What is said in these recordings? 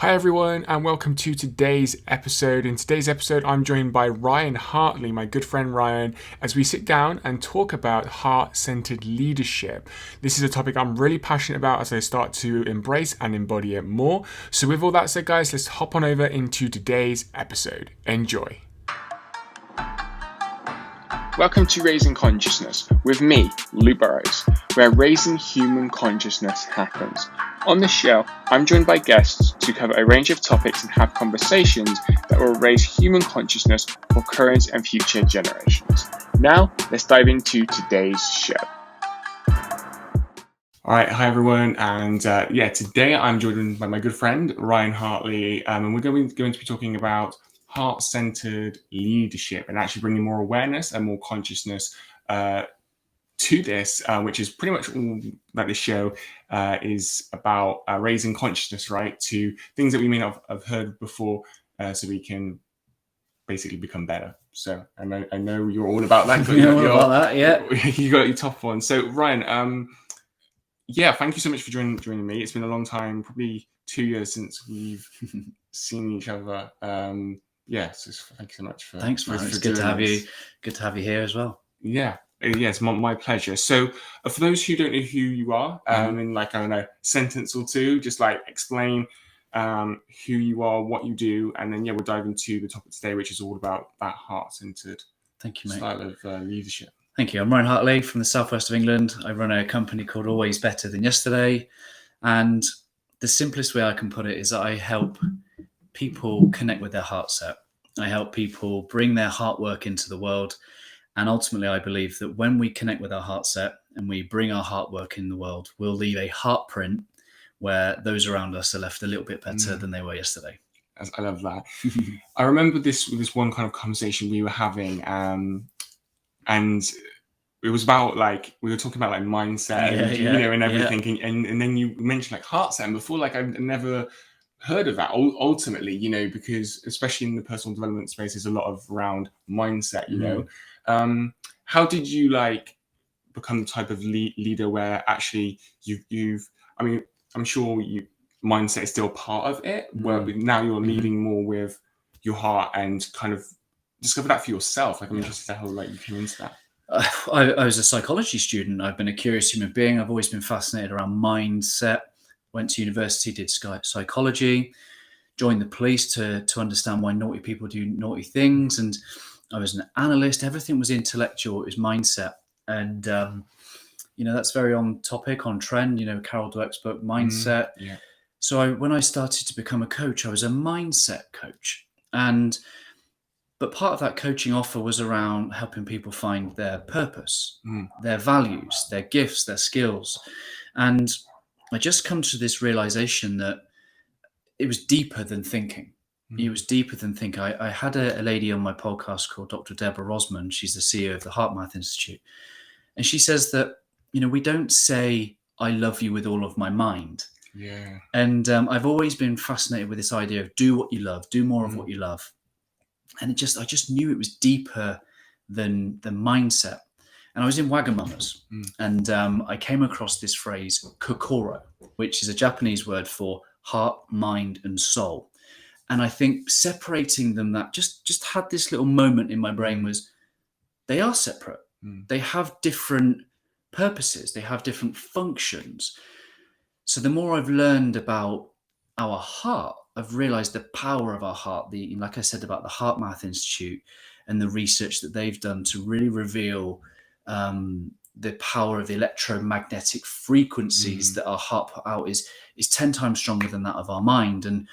Hi everyone, and welcome to today's episode. In today's episode, I'm joined by Ryan Hartley, my good friend Ryan, as we sit down and talk about heart-centered leadership. This is a topic I'm really passionate about as I start to embrace and embody it more. So with all that said, guys, let's hop on over into today's episode. Enjoy. Welcome to Raising Consciousness with me, Lou Burrows, where raising human consciousness happens. On this show, I'm joined by guests to cover a range of topics and have conversations that will raise human consciousness for current and future generations. Now, let's dive into today's show. All right, hi everyone, and today I'm joined by my good friend Ryan Hartley, and we're going to be talking about heart-centered leadership and actually bringing more awareness and more consciousness to this, which is pretty much all that this show is about, raising consciousness, right, to things that we may not have heard before, so we can basically become better. So I know you're all about that. About that, yeah. You got your top one. So Ryan, thank you so much for joining me. It's been a long time, probably 2 years since we've seen each other. So thank you so much for. Thanks, man. It's good to have you. Good to have you here as well. Yeah. Yes, my pleasure. So, for those who don't know who you are, in like, I don't know, sentence or two, just like explain who you are, what you do, and then we'll dive into the topic today, which is all about that heart-centered style of leadership. Thank you. I'm Ryan Hartley from the southwest of England. I run a company called Always Better Than Yesterday, and the simplest way I can put it is that I help people connect with their heart set. I help people bring their heart work into the world. And ultimately, I believe that when we connect with our heart set and we bring our heart work in the world, we'll leave a heart print where those around us are left a little bit better than they were yesterday. I love that. I remember this one kind of conversation we were having, and it was about like, we were talking about like mindset and everything. Yeah. And then you mentioned like heart set, and before, like, I've never heard of that ultimately, because especially in the personal development space, there's a lot of around mindset, know. How did you like become the type of leader where actually I'm sure mindset is still part of it, where now you're leading more with your heart and kind of discover that for yourself. Like, I'm interested how like you came into that. I was a psychology student. I've been a curious human being. I've always been fascinated around mindset. Went to university, did psychology, joined the police to understand why naughty people do naughty things. And I was an analyst. Everything was intellectual. It was mindset. And, that's very on topic, on trend, Carol Dweck's book, Mindset. So when I started to become a coach, I was a mindset coach. But part of that coaching offer was around helping people find their purpose, their values, their gifts, their skills. And I just come to this realization that it was deeper than thinking. It was deeper than thinking. I had a lady on my podcast called Dr. Deborah Rosman. She's the CEO of the HeartMath Institute. And she says that, we don't say, I love you with all of my mind. Yeah. And I've always been fascinated with this idea of do what you love, do more of what you love. And I just knew it was deeper than the mindset. And I was in Wagamama's, and I came across this phrase, kokoro, which is a Japanese word for heart, mind, and soul. And I think separating them, that just had this little moment in my brain was, they are separate. They have different purposes. They have different functions. So the more I've learned about our heart, I've realized the power of our heart. Like I said about the HeartMath Institute and the research that they've done to really reveal the power of the electromagnetic frequencies that our heart put out is 10 times stronger than that of our mind. And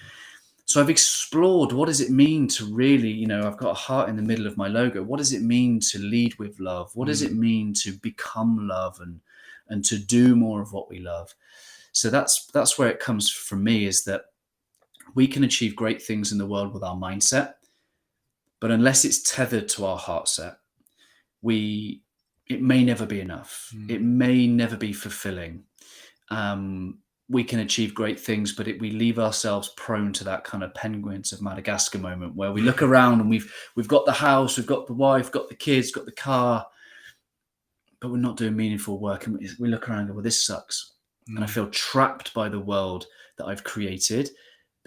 so I've explored, what does it mean to really, I've got a heart in the middle of my logo. What does it mean to lead with love? What does it mean to become love and to do more of what we love? So that's where it comes from me, is that we can achieve great things in the world with our mindset, but unless it's tethered to our heart set, it may never be enough. It may never be fulfilling. We can achieve great things, but we leave ourselves prone to that kind of Penguins of Madagascar moment where we look around and we've got the house, we've got the wife, got the kids, got the car, but we're not doing meaningful work. And we look around and go, well, this sucks. And I feel trapped by the world that I've created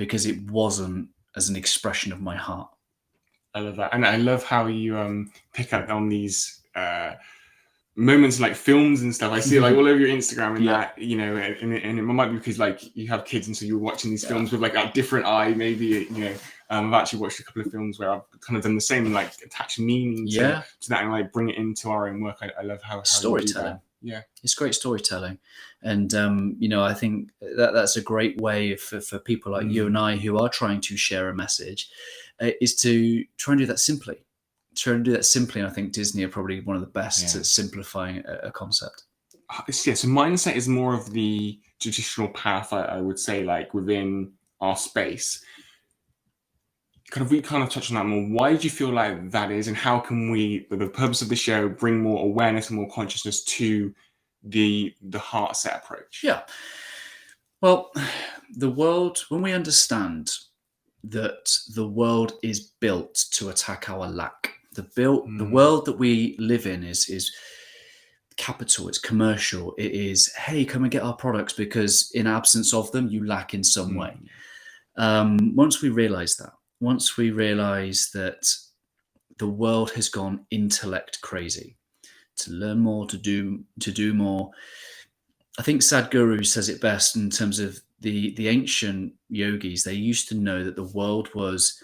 because it wasn't as an expression of my heart. I love that. And I love how you pick up on these moments like films and stuff. I see it like all over your Instagram and that, you know, and it might be because like you have kids and so you're watching these films with like a different eye, maybe, you know. I've actually watched a couple of films where I've kind of done the same, like attach meaning to that and like bring it into our own work. I love how storytelling. Yeah, it's great storytelling, and you know, I think that's a great way for people like you and I who are trying to share a message, is to try and do that simply. And I think Disney are probably one of the best at simplifying a concept. So mindset is more of the traditional path, I would say, like within our space. We kind of touched on that more. Why do you feel like that is, and how can we, the purpose of the show, bring more awareness and more consciousness to the heart set approach? Yeah. Well, the world, when we understand that the world is built to attack our lack, the world that we live in is capital, it's commercial, it is, hey, come and get our products because in absence of them, you lack in some way. Once we realize that the world has gone intellect crazy, to learn more, to do more. I think Sadhguru says it best in terms of the ancient yogis. They used to know that the world was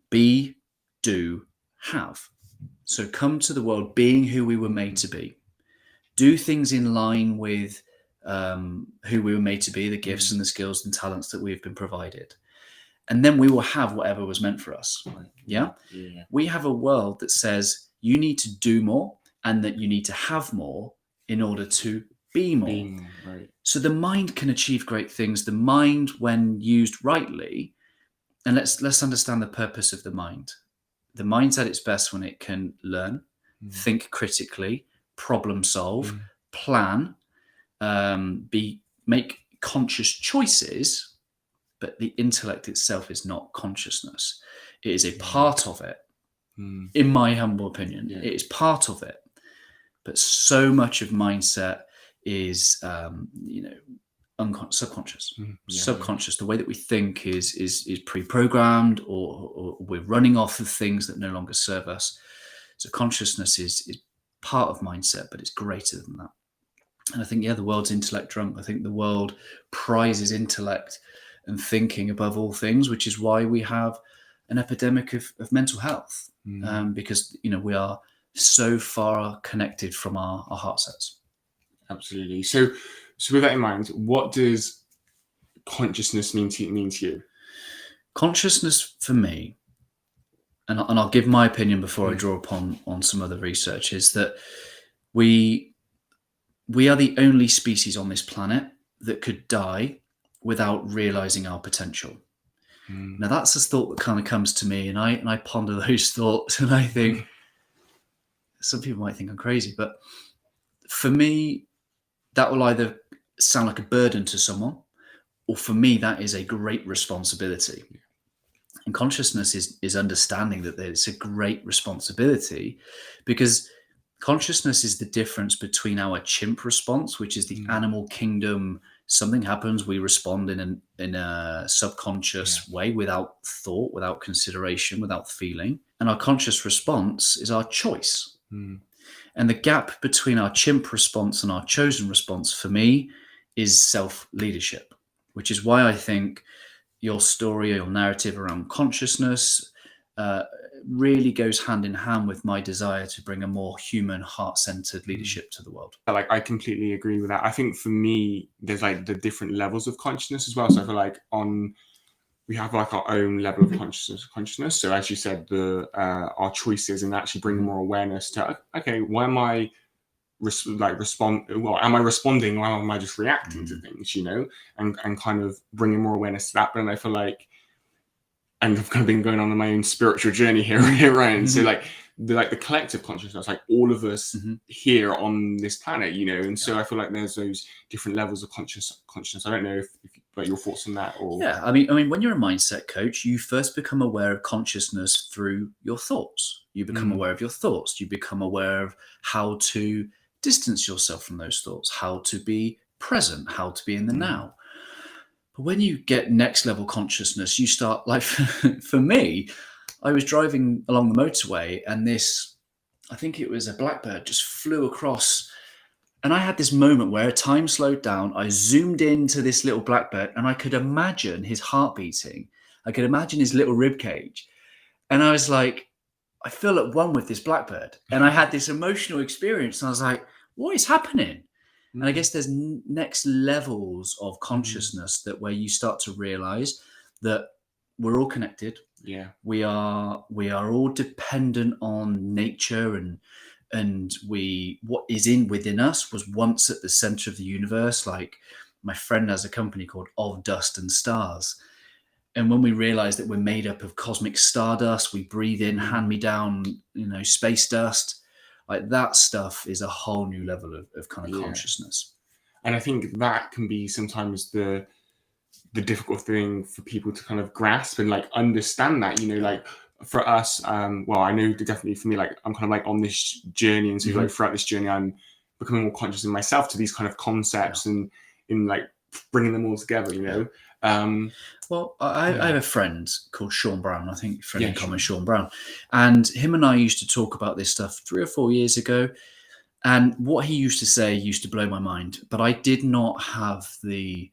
be, do, have. So come to the world being who we were made to be. Do things in line with who we were made to be, the gifts and the skills and talents that we've been provided. And then we will have whatever was meant for us. Yeah? We have a world that says you need to do more and that you need to have more in order to be more. Right. So the mind can achieve great things. The mind, when used rightly, and let's understand the purpose of the mind. The mind's at its best when it can learn, think critically, problem solve, plan, make conscious choices. But the intellect itself is not consciousness. It is a part of it, in my humble opinion. It is part of it. But so much of mindset is, subconscious. Subconscious. The way that we think is pre-programmed, or we're running off of things that no longer serve us. So consciousness is part of mindset, but it's greater than that. And I think, the world's intellect drunk. I think the world prizes intellect and thinking above all things, which is why we have an epidemic of mental health, because we are so far connected from our heart sets. Absolutely. So with that in mind, what does consciousness mean to you? Consciousness for me, and I'll give my opinion before I draw upon some other research, is that we are the only species on this planet that could die without realizing our potential. Now that's a thought that kind of comes to me, and I ponder those thoughts, and I think some people might think I'm crazy, but for me, that will either sound like a burden to someone, or for me, that is a great responsibility. And consciousness is understanding that it's a great responsibility, because consciousness is the difference between our chimp response, which is the animal kingdom. Something happens, we respond in a subconscious way, without thought, without consideration, without feeling. And our conscious response is our choice. And the gap between our chimp response and our chosen response, for me, is self-leadership, which is why I think your story or your narrative around consciousness really goes hand in hand with my desire to bring a more human, heart-centered leadership to the world. I completely agree with that. I think for me, there's like the different levels of consciousness as well. So I feel like we have like our own level of consciousness. So as you said, our choices, and actually bring more awareness to, okay, why am I am I responding, or am I just reacting to things, and kind of bringing more awareness to that. But then I feel like, and I've kind of been going on my own spiritual journey here, Ryan. So like the collective consciousness, like all of us here on this planet, and so I feel like there's those different levels of consciousness. I don't know if like your thoughts on that, or I mean, when you're a mindset coach, you first become aware of consciousness through your thoughts. You become aware of your thoughts. You become aware of how to distance yourself from those thoughts, how to be present, how to be in the now. But when you get next level consciousness, you start, like, for me, I was driving along the motorway and this, I think it was a blackbird, just flew across. And I had this moment where time slowed down. I zoomed into this little blackbird and I could imagine his heart beating. I could imagine his little rib cage. And I was like, I feel at one with this blackbird. And I had this emotional experience. And I was like, what is happening? And I guess there's next levels of consciousness that where you start to realize that we're all connected. Yeah. We are all dependent on nature, and what is within us was once at the center of the universe. Like, my friend has a company called Of Dust and Stars. And when we realize that we're made up of cosmic stardust, we breathe in hand-me-down, space dust. Like, that stuff is a whole new level of kind of consciousness. And I think that can be sometimes the difficult thing for people to kind of grasp and like understand that, like for us, well, I know definitely for me, like I'm kind of like on this journey, and so like throughout this journey, I'm becoming more conscious in myself to these kind of concepts and in like bringing them all together, Well, I have a friend called Sean Brown. I think friend in common, Sean Brown. And him and I used to talk about this stuff 3 or 4 years ago. And what he used to say used to blow my mind. But I did not have the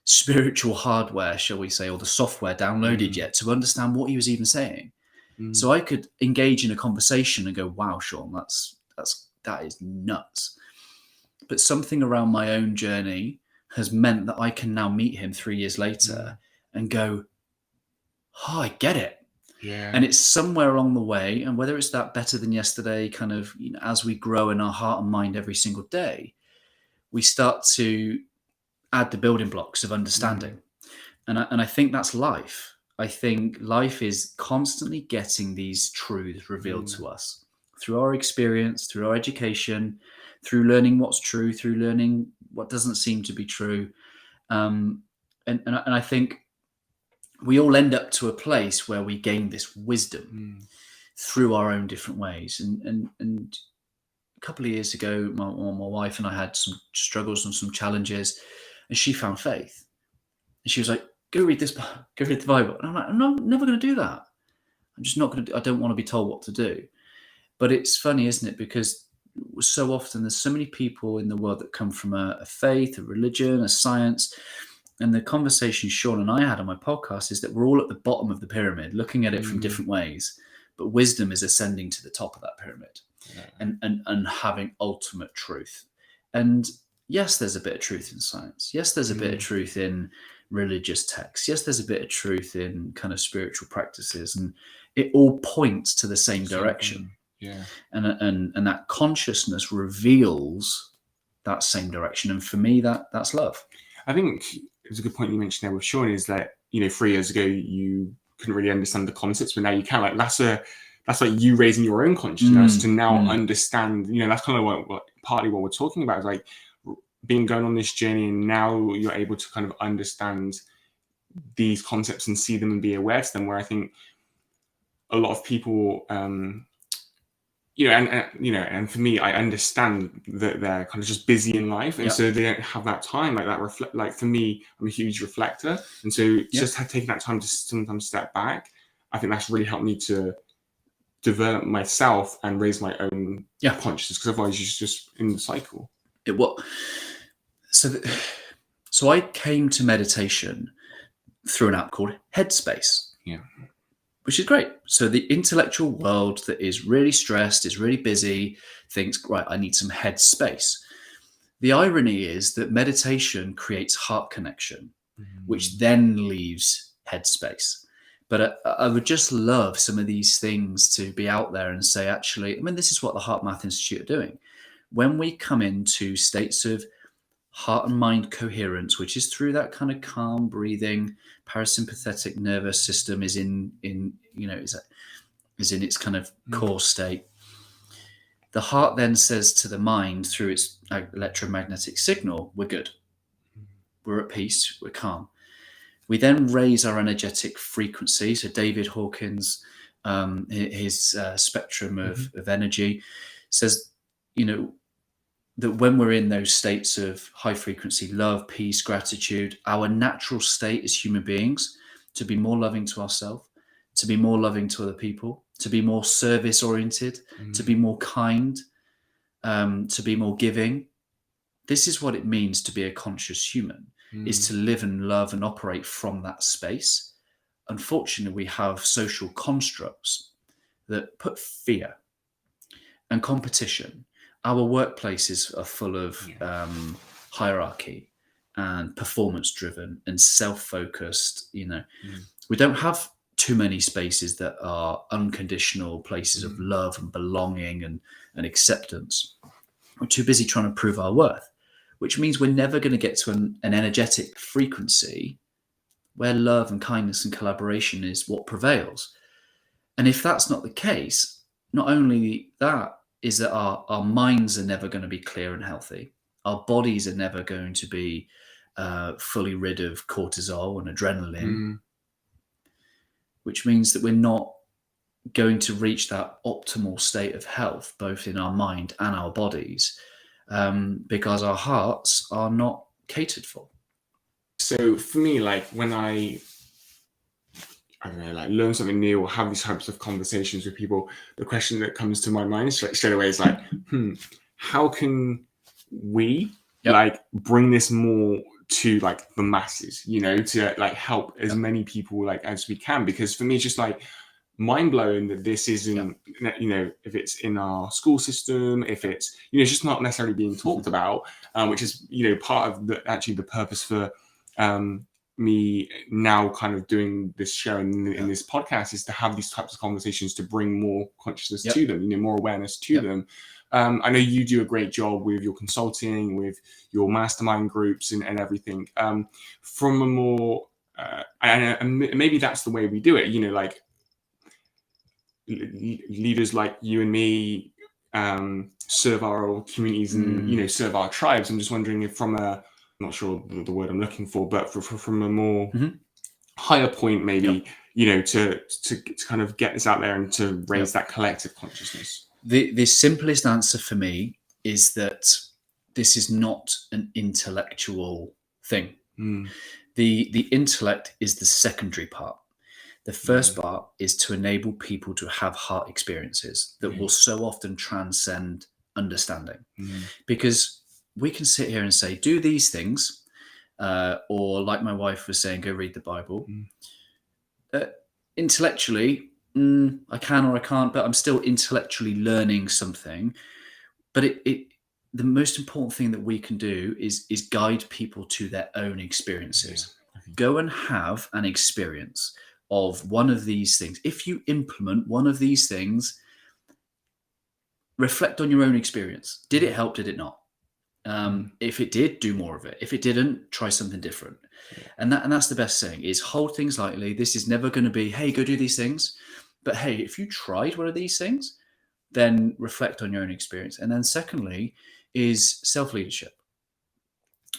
spiritual hardware, shall we say, or the software downloaded yet to understand what he was even saying. So I could engage in a conversation and go, wow, Sean, that is nuts. But something around my own journey has meant that I can now meet him 3 years later and go, oh, I get it. Yeah. And it's somewhere along the way, and whether it's that better than yesterday, kind of, as we grow in our heart and mind every single day, we start to add the building blocks of understanding. And I think that's life. I think life is constantly getting these truths revealed to us through our experience, through our education, through learning what's true, through learning what doesn't seem to be true. And I think we all end up to a place where we gain this wisdom through our own different ways. And a couple of years ago, my wife and I had some struggles and some challenges, and she found faith. And she was like, go read this book, go read the Bible. And I'm like, I'm never going to do that. I'm just not going to I don't want to be told what to do. But it's funny, isn't it? Because so often there's so many people in the world that come from a faith, a religion, a science. And the conversation Sean and I had on my podcast is that we're all at the bottom of the pyramid, looking at it from different ways. But wisdom is ascending to the top of that pyramid and having ultimate truth. And yes, there's a bit of truth in science. Yes, there's a bit of truth in religious texts. Yes, there's a bit of truth in kind of spiritual practices. And it all points to the same direction. Yeah. And that consciousness reveals that same direction. And for me, that's love. I think it was a good point you mentioned there with Sean, is that 3 years ago you couldn't really understand the concepts, but now you can. Like that's like you raising your own consciousness to now understand. That's kind of what partly what we're talking about, is like going on this journey, and now you're able to kind of understand these concepts and see them and be aware to them. Where I think a lot of people, and for me, I understand that they're kind of just busy in life, and so they don't have that time, like that like for me, I'm a huge reflector, and so just taking that time to sometimes step back, I think that's really helped me to develop myself and raise my own consciousness, because otherwise you're just in the cycle. So I came to meditation through an app called Headspace. Yeah. Which is great. So the intellectual world that is really stressed, is really busy, thinks, right, I need some head space. The irony is that meditation creates heart connection, which then leaves head space. But I would just love some of these things to be out there and say, actually, this is what the Heart Math Institute are doing. When we come into states of heart and mind coherence, which is through that kind of calm breathing, parasympathetic nervous system is in its kind of core state. The heart then says to the mind through its electromagnetic signal, we're good. We're at peace. We're calm. We then raise our energetic frequency. So David Hawkins, his spectrum of energy says, that when we're in those states of high frequency love, peace, gratitude, our natural state as human beings to be more loving to ourselves, to be more loving to other people, to be more service oriented, to be more kind, to be more giving. This is what it means to be a conscious human, is to live and love and operate from that space. Unfortunately, we have social constructs that put fear and competition. Our workplaces are full of hierarchy and performance driven and self-focused. We don't have too many spaces that are unconditional places of love and belonging and acceptance. We're too busy trying to prove our worth, which means we're never going to get to an energetic frequency where love and kindness and collaboration is what prevails. And if that's not the case, not only that, is that our minds are never going to be clear and healthy. Our bodies are never going to be fully rid of cortisol and adrenaline, which means that we're not going to reach that optimal state of health, both in our mind and our bodies, because our hearts are not catered for. So for me, like when I don't know, like learn something new or have these types of conversations with people, the question that comes to my mind straight away is like, how can we like bring this more to like the masses, to like help as many people like as we can? Because for me, it's just like mind blowing that this isn't, if it's in our school system, if it's, it's just not necessarily being talked about, which is, part of the purpose for, me now kind of doing this show and in this podcast is to have these types of conversations to bring more consciousness to them, more awareness to them. I know you do a great job with your consulting, with your mastermind groups and everything. From a more, and maybe that's the way we do it, like leaders like you and me serve our communities and, serve our tribes. I'm just wondering if from a, I'm not sure the word I'm looking for, but from a more higher point, maybe, to kind of get this out there and to raise that collective consciousness. The simplest answer for me is that this is not an intellectual thing. The intellect is the secondary part. The first part is to enable people to have heart experiences that will so often transcend understanding. Because we can sit here and say, do these things, or like my wife was saying, go read the Bible. Intellectually, I can or I can't, but I'm still intellectually learning something. But the most important thing that we can do is guide people to their own experiences. Go and have an experience of one of these things. If you implement one of these things, reflect on your own experience. Did it help? Did it not? If it did, do more of it. If it didn't, try something different. And that's the best thing, is hold things lightly. This is never going to be, hey, go do these things. But hey, if you tried one of these things, then reflect on your own experience. And then secondly is self-leadership.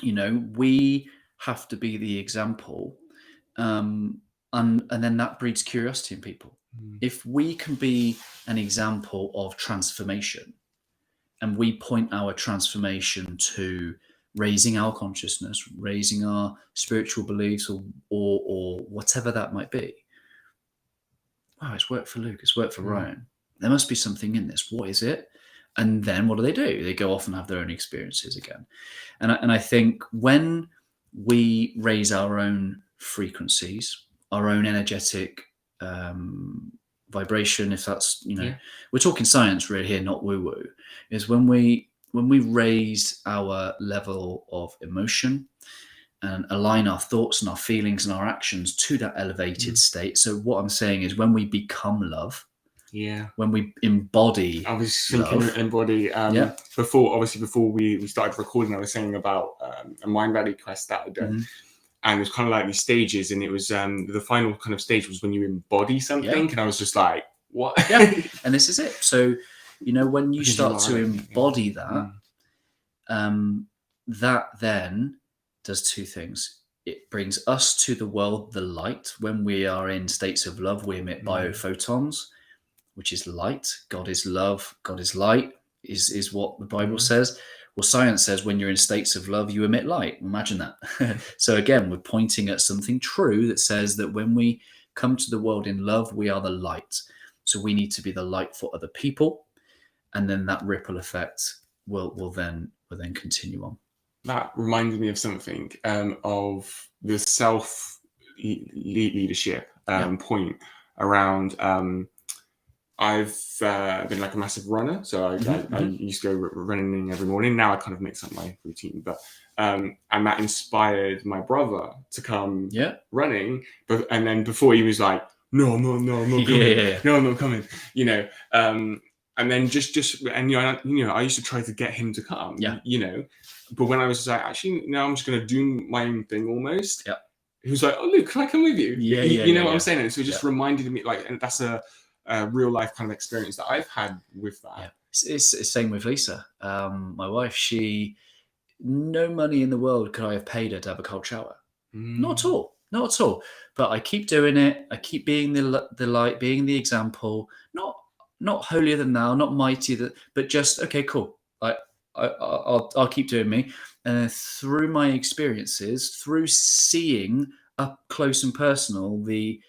We have to be the example. And then that breeds curiosity in people. If we can be an example of transformation, and we point our transformation to raising our consciousness, raising our spiritual beliefs, or whatever that might be. Wow, it's worked for Luke, it's worked for Ryan. There must be something in this. What is it? And then what do? They go off and have their own experiences again. And I think when we raise our own frequencies, our own energetic vibration, if that's, we're talking science really here, not woo-woo, is when we raise our level of emotion and align our thoughts and our feelings and our actions to that elevated state. So what I'm saying is when we become love, when we embody, I was thinking love, embody before we started recording, I was saying about a Mind Valley quest that I'd done. And it was kind of like these stages, and it was the final kind of stage was when you embody something, and I was just like, what? And this is it. So, when you start to embody that, that then does two things. It brings us to the world, the light. When we are in states of love, we emit biophotons, which is light. God is love. God is light, is what the Bible says. Well, science says when you're in states of love, you emit light. Imagine that. So again, we're pointing at something true that says that when we come to the world in love, we are the light. So we need to be the light for other people, and then that ripple effect will then continue on. That reminded me of something, of the self leadership point around. I've been like a massive runner, so I used to go running every morning. Now I kind of mix up my routine, but and that inspired my brother to come running. And then before he was like, no, I'm not coming. No, I'm not coming. You know, and then just and I used to try to get him to come. You know, but when I was like, actually, now I'm just going to do my own thing almost. Yeah. He was like, oh, Luke, can I come with you? You know what I'm saying? And so it just reminded me, like, and that's a real life kind of experience that I've had with that. Yeah. It's the same with Lisa, my wife. No money in the world could I have paid her to have a cold shower. Not at all. But I keep doing it. I keep being the light, being the example. Not holier than thou, not mighty, but just okay, cool. I'll keep doing me. And through my experiences, through seeing up close and personal the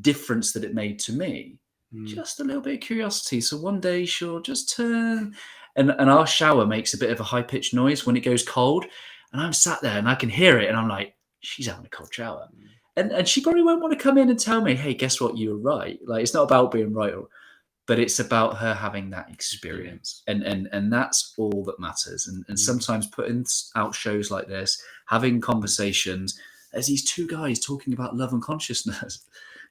difference that it made to me, just a little bit of curiosity. So one day she'll just turn, and our shower makes a bit of a high-pitched noise when it goes cold. And I'm sat there and I can hear it, and I'm like, she's having a cold shower. And she probably won't want to come in and tell me, hey, guess what, you were right. Like, it's not about being right, but it's about her having that experience. And that's all that matters. And sometimes putting out shows like this, having conversations, as these two guys talking about love and consciousness,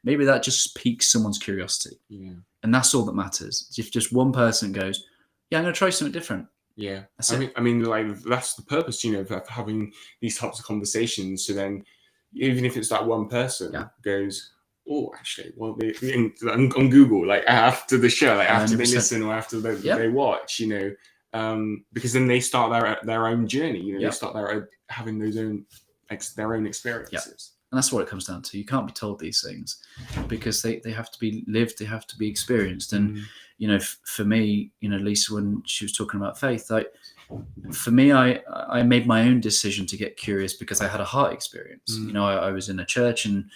maybe that just piques someone's curiosity. Yeah. And that's all that matters. If just one person goes, yeah, I'm going to try something different. Yeah. I mean, like, that's the purpose, you know, of having these types of conversations. So then, even if it's that one person goes, oh, actually, well, on Google, like, after the show, like, after 100%. They listen or after they watch, you know, because then they start their own journey, you know, they start having their own experiences. Yep. And that's what it comes down to. You can't be told these things because they have to be lived, they have to be experienced. And, you know, for me, you know, Lisa, when she was talking about faith, for me, I made my own decision to get curious because I had a heart experience. You know, I was in a church and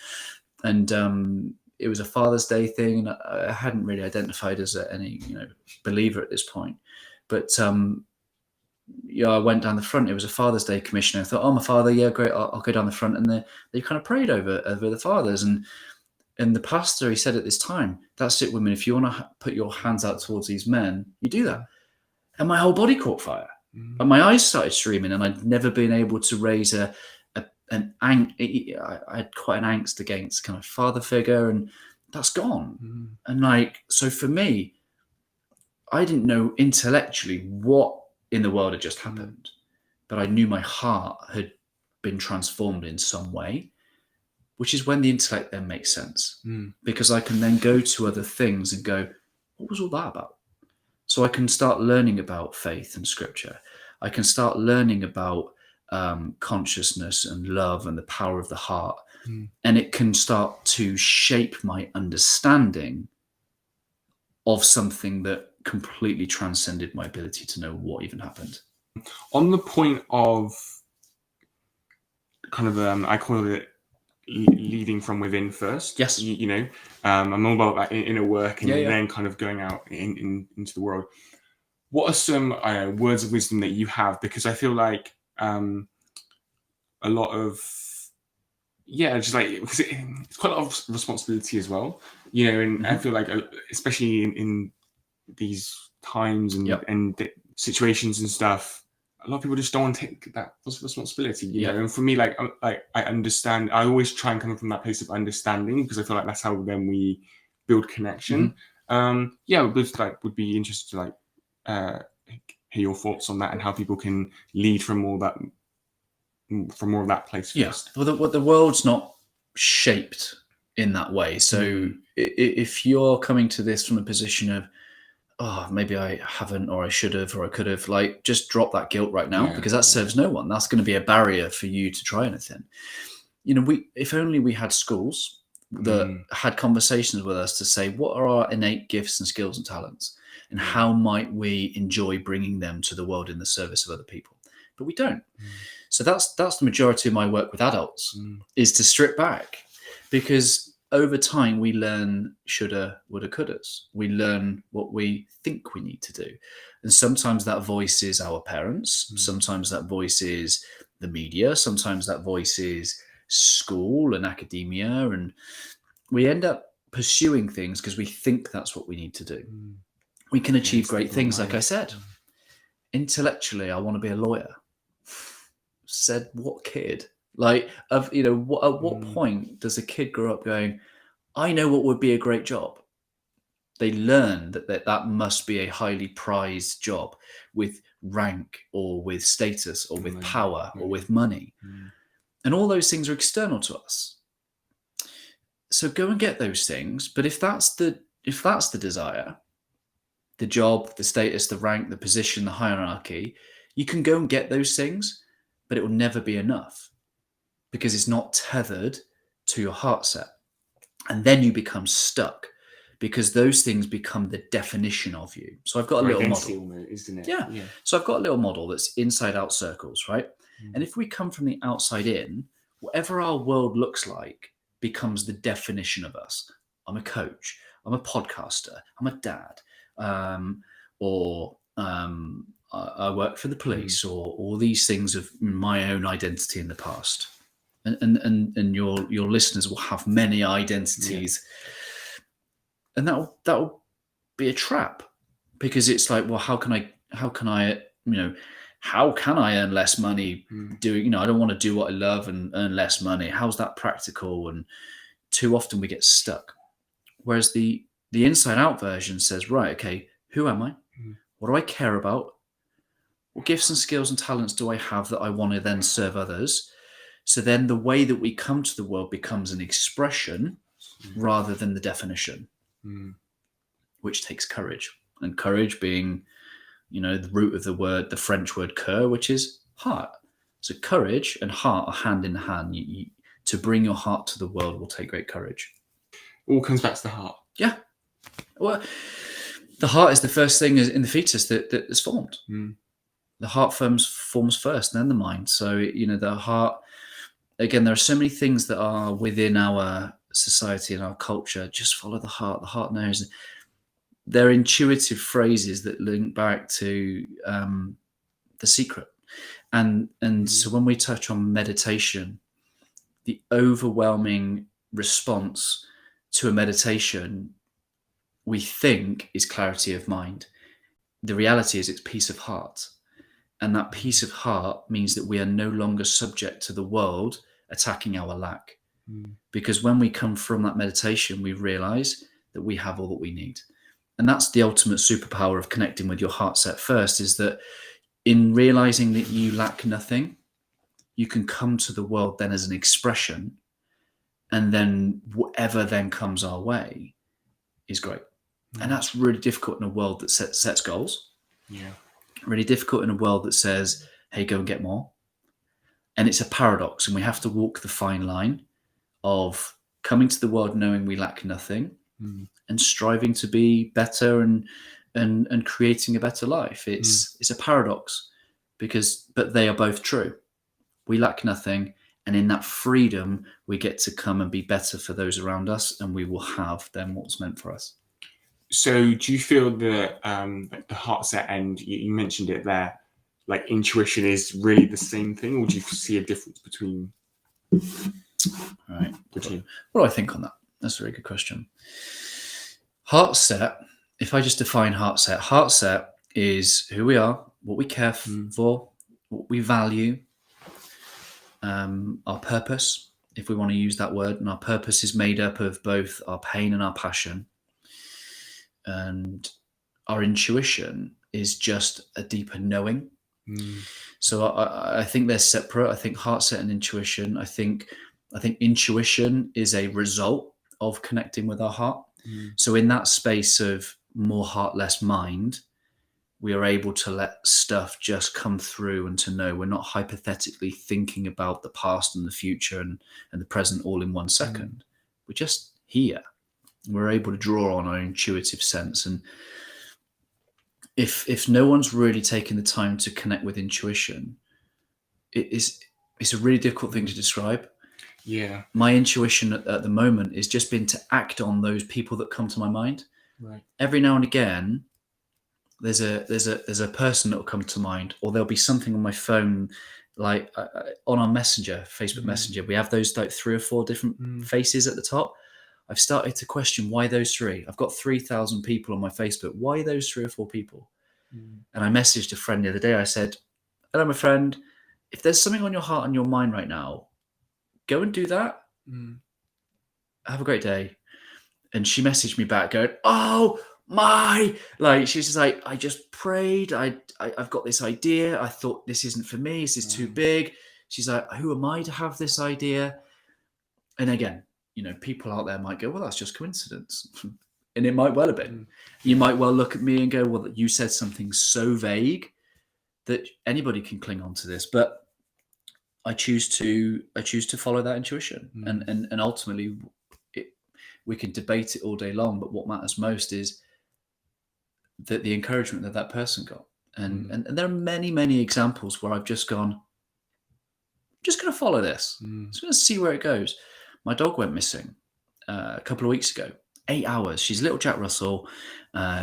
it was a Father's Day thing, and I hadn't really identified as any, you know, believer at this point. But I went down the front. It was a Father's Day commission. I thought, oh, my father, yeah, great, I'll go down the front. And they kind of prayed over the fathers. And the pastor, he said at this time, that's it, women, if you want to put your hands out towards these men, you do that. And my whole body caught fire. And my eyes started streaming, and I'd never been able to raise I had quite an angst against kind of father figure, and that's gone. And like, so for me, I didn't know intellectually what in the world had just happened, but I knew my heart had been transformed in some way, which is when the intellect then makes sense, because I can then go to other things and go, what was all that about? So I can start learning about faith and scripture. I can start learning about consciousness and love and the power of the heart. And it can start to shape my understanding of something that completely transcended my ability to know what even happened. On the point of kind of, I call it leading from within first. Yes. You know, I'm all about that inner work and then kind of going out into the world. What are some words of wisdom that you have? Because I feel like a lot of, just like, because it's quite a lot of responsibility as well, you know, and I feel like, especially in these times and situations and stuff, a lot of people just don't want to take that responsibility, you know. And for me, like I understand. I always try and come from that place of understanding, because I feel like that's how then we build connection. Would be interested to hear your thoughts on that and how people can lead from more of that place first. Well, the world's not shaped in that way. So if you're coming to this from a position of, oh, maybe I haven't, or I should have, or I could have, like, just drop that guilt right now, because that serves no one. That's going to be a barrier for you to try anything. You know, if only we had schools that had conversations with us to say, what are our innate gifts and skills and talents? and how might we enjoy bringing them to the world in the service of other people. But we don't. So that's the majority of my work with adults, is to strip back, because over time we learn shoulda, woulda, couldas. We learn what we think we need to do. And sometimes that voice is our parents. Sometimes that voice is the media. Sometimes that voice is school and academia. And we end up pursuing things because we think that's what we need to do. We can achieve great things, like I said. Intellectually, I want to be a lawyer. Said what kid? Like, at what point does a kid grow up going, I know what would be a great job? They learn that must be a highly prized job with rank or with status or with power or with money. And all those things are external to us. So go and get those things. But if that's the desire, the job, the status, the rank, the position, the hierarchy, you can go and get those things, but it will never be enough because it's not tethered to your heart set. And then you become stuck because those things become the definition of you. So I've got a little model, isn't it? Yeah. So I've got a little model that's inside out circles, right? And if we come from the outside in, whatever our world looks like becomes the definition of us. I'm a coach. I'm a podcaster. I'm a dad. I work for the police, or all these things of my own identity in the past. And your listeners will have many identities, and that will be a trap, because it's like, well, how can I earn less money doing, I don't want to do what I love and earn less money. How's that practical? And too often we get stuck. Whereas the inside out version says, right, okay, who am I? What do I care about? What gifts and skills and talents do I have that I want to then serve others? So then the way that we come to the world becomes an expression rather than the definition, which takes courage. And courage being, the root of the French word cœur, which is heart. So courage and heart are hand in hand. To bring your heart to the world will take great courage. All comes back to the heart. Yeah. Well, the heart is the first thing in the fetus that is formed. The heart forms first, and then the mind. So, the heart, again, there are so many things that are within our society and our culture. Just follow the heart. The heart knows. They're intuitive phrases that link back to The Secret. And so when we touch on meditation, the overwhelming response to a meditation we think is clarity of mind. The reality is it's peace of heart. And that peace of heart means that we are no longer subject to the world attacking our lack. Because when we come from that meditation, we realize that we have all that we need. And that's the ultimate superpower of connecting with your heart set first, is that in realizing that you lack nothing, you can come to the world then as an expression, and then whatever then comes our way is great. And that's really difficult in a world that sets goals. Yeah. Really difficult in a world that says, hey, go and get more. And it's a paradox, and we have to walk the fine line of coming to the world knowing we lack nothing and striving to be better and creating a better life. It's a paradox, but they are both true. We lack nothing, and in that freedom, we get to come and be better for those around us, and we will have then what's meant for us. So do you feel that the heart set end, you mentioned it there, like intuition is really the same thing, or do you see a difference between? Right. What do I think on that? That's a very good question. Heart set, if I just define heart set is who we are, what we care for, what we value, our purpose, if we want to use that word. And our purpose is made up of both our pain and our passion. And our intuition is just a deeper knowing. So I think they're separate. I think heart set and intuition. I think intuition is a result of connecting with our heart. So in that space of more heart, less mind, we are able to let stuff just come through and to know we're not hypothetically thinking about the past and the future and the present all in 1 second. We're just here. We're able to draw on our intuitive sense. And if no one's really taken the time to connect with intuition, it's a really difficult thing to describe. Yeah. My intuition at the moment is just been to act on those people that come to my mind. Right. Every now and again, there's a person that will come to mind, or there'll be something on my phone, like on our Messenger, Facebook Messenger. We have those like 3 or 4 different faces at the top. I've started to question why those 3. I've got 3,000 people on my Facebook. Why those 3 or 4 people? And I messaged a friend the other day. I said, "Hello, my friend. If there's something on your heart and your mind right now, go and do that. Have a great day." And she messaged me back going, "Oh my," like she's just like, "I just prayed. I've got this idea. I thought this isn't for me. This is too big." She's like, "Who am I to have this idea?" And again, people out there might go, "Well, that's just coincidence." And it might well have been. You might well look at me and go, "Well, you said something so vague that anybody can cling on to this." But I choose to follow that intuition, and ultimately, we can debate it all day long. But what matters most is that the encouragement that person got, and there are many examples where I've just gone, "I'm just going to follow this. Just going to see where it goes." My dog went missing a couple of weeks ago. 8 hours. She's little Jack Russell,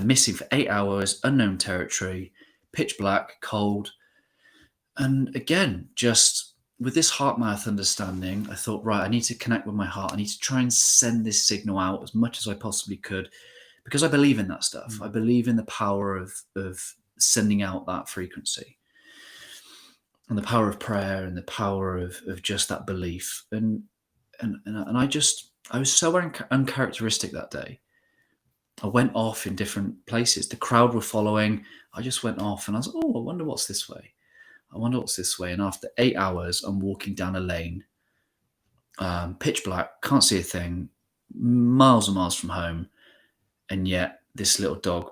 missing for 8 hours, unknown territory, pitch black, cold. And again, just with this heart-mouth understanding, I thought, right, I need to connect with my heart. I need to try and send this signal out as much as I possibly could, because I believe in that stuff. I believe in the power of sending out that frequency, and the power of prayer, and the power of just that belief. And I was so uncharacteristic that day. I went off in different places. The crowd were following. I just went off, and I was like, "Oh, I wonder what's this way. I wonder what's this way." And after 8 hours, I'm walking down a lane, pitch black, can't see a thing, miles and miles from home. And yet this little dog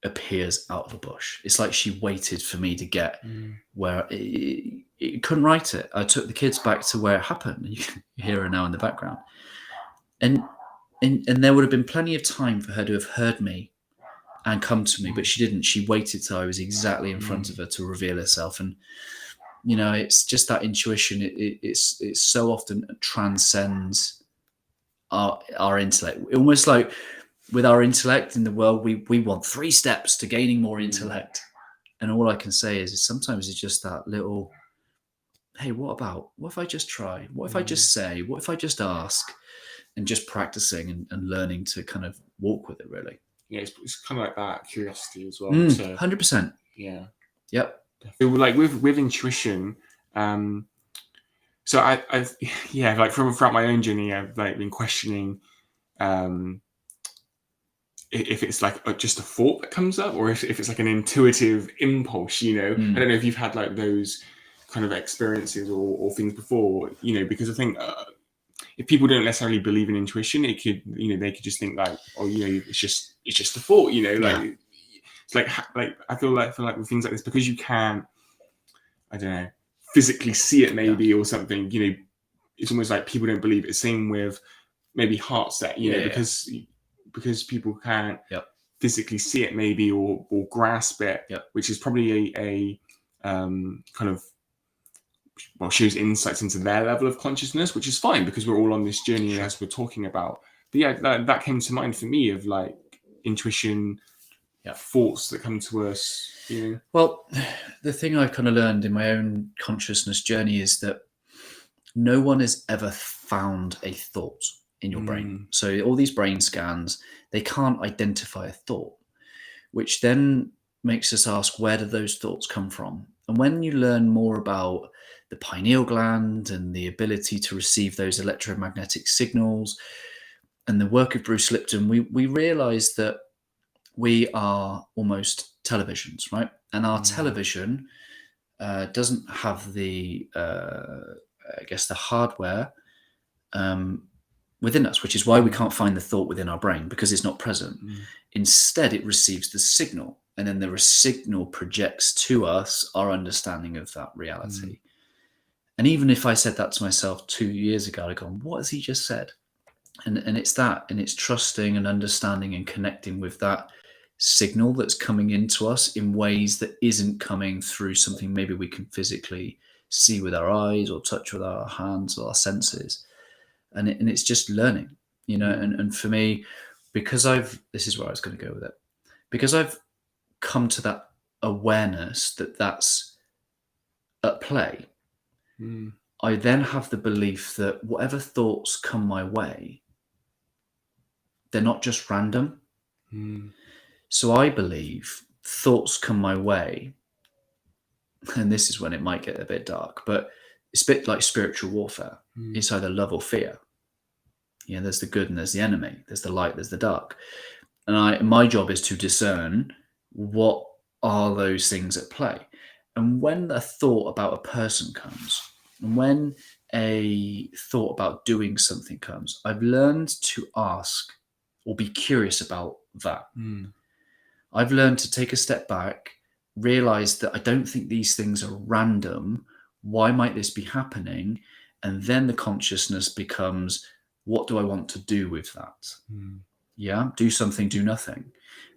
appears out of the bush. It's like she waited for me to get where it couldn't write it. I took the kids back to where it happened. You can hear her now in the background. And there would have been plenty of time for her to have heard me and come to me, but she didn't. She waited till I was exactly in front of her to reveal herself. And it's just that intuition. It's so often transcends our intellect. Almost like with our intellect in the world, we want 3 steps to gaining more intellect, and all I can say is sometimes it's just that little, hey, what if I just try? What if I just say? What if I just ask? And just practicing and learning to kind of walk with it, really. Yeah, it's kind of like that curiosity as well. 100%. Yeah. Yep. Like with intuition, so I like throughout my own journey, I've like been questioning if it's like just a thought that comes up, or if it's like an intuitive impulse. I don't know if you've had like those kind of experiences or things before. Because I think if people don't necessarily believe in intuition, it could they could just think like, oh, it's just a thought. It's like I feel like with things like this, because you can't, I don't know, physically see it maybe or something. It's almost like people don't believe it. Same with maybe heart set. Because people can't physically see it maybe or grasp it, which is probably a kind of shows insights into their level of consciousness, which is fine because we're all on this journey as we're talking about. But yeah, that came to mind for me of like intuition, thoughts that come to us. Well, the thing I've kind of learned in my own consciousness journey is that no one has ever found a thought in your brain. So all these brain scans, they can't identify a thought, which then makes us ask, where do those thoughts come from? And when you learn more about the pineal gland and the ability to receive those electromagnetic signals and the work of Bruce Lipton, we realize that we are almost televisions, right? And our television doesn't have the, I guess, the hardware within us, which is why we can't find the thought within our brain, because it's not present. Instead, it receives the signal, and then the signal projects to us our understanding of that reality. And even if I said that to myself 2 years ago, I'd gone, what has he just said? And it's that, and it's trusting and understanding and connecting with that signal that's coming into us in ways that isn't coming through something maybe we can physically see with our eyes or touch with our hands or our senses. And it's just learning, and for me, because this is where I was going to go with it, because I've come to that awareness that that's at play, I then have the belief that whatever thoughts come my way, they're not just random. So I believe thoughts come my way, and this is when it might get a bit dark, but it's a bit like spiritual warfare. It's either love or fear. There's the good and there's the enemy. There's the light, there's the dark. And my job is to discern what are those things at play. And when a thought about a person comes, and when a thought about doing something comes, I've learned to ask or be curious about that. I've learned to take a step back, realize that I don't think these things are random. Why might this be happening? And then the consciousness becomes, what do I want to do with that? Do something, do nothing.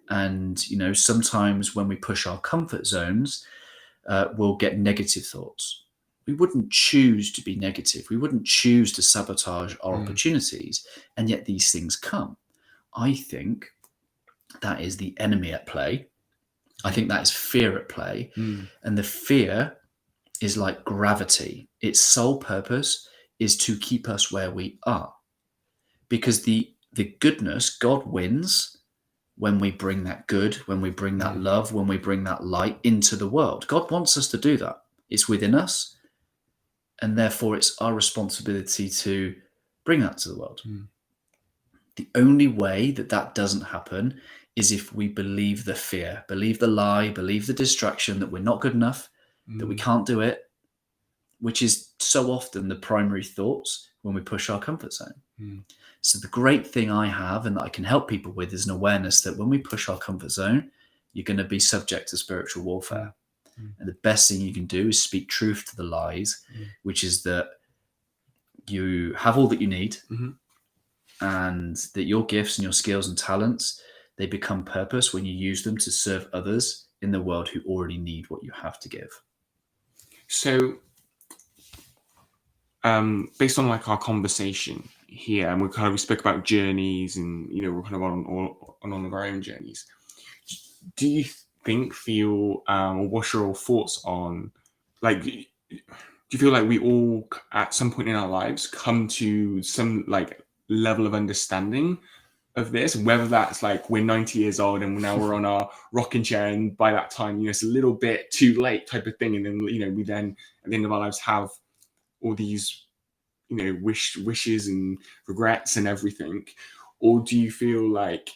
And, sometimes when we push our comfort zones, we'll get negative thoughts. We wouldn't choose to be negative. We wouldn't choose to sabotage our opportunities. And yet these things come. I think that is the enemy at play. I think that is fear at play. And the fear is like gravity. Its sole purpose is to keep us where we are. Because the goodness, God wins when we bring that good, when we bring that love, when we bring that light into the world. God wants us to do that. It's within us. And therefore, it's our responsibility to bring that to the world. The only way that doesn't happen is if we believe the fear, believe the lie, believe the distraction that we're not good enough, that we can't do it, which is so often the primary thoughts when we push our comfort zone. So the great thing I have and that I can help people with is an awareness that when we push our comfort zone, you're going to be subject to spiritual warfare. And the best thing you can do is speak truth to the lies, which is that you have all that you need and that your gifts and your skills and talents, they become purpose when you use them to serve others in the world who already need what you have to give. So, based on like our conversation here, and we spoke about journeys, and we're kind of on our own journeys. Do you feel, or what's your thoughts on, like, do you feel like we all at some point in our lives come to some like level of understanding of this, whether that's like we're 90 years old and now we're on our rocking chair, and by that time it's a little bit too late type of thing, and then we then at the end of our lives have all these wishes and regrets and everything? Or do you feel like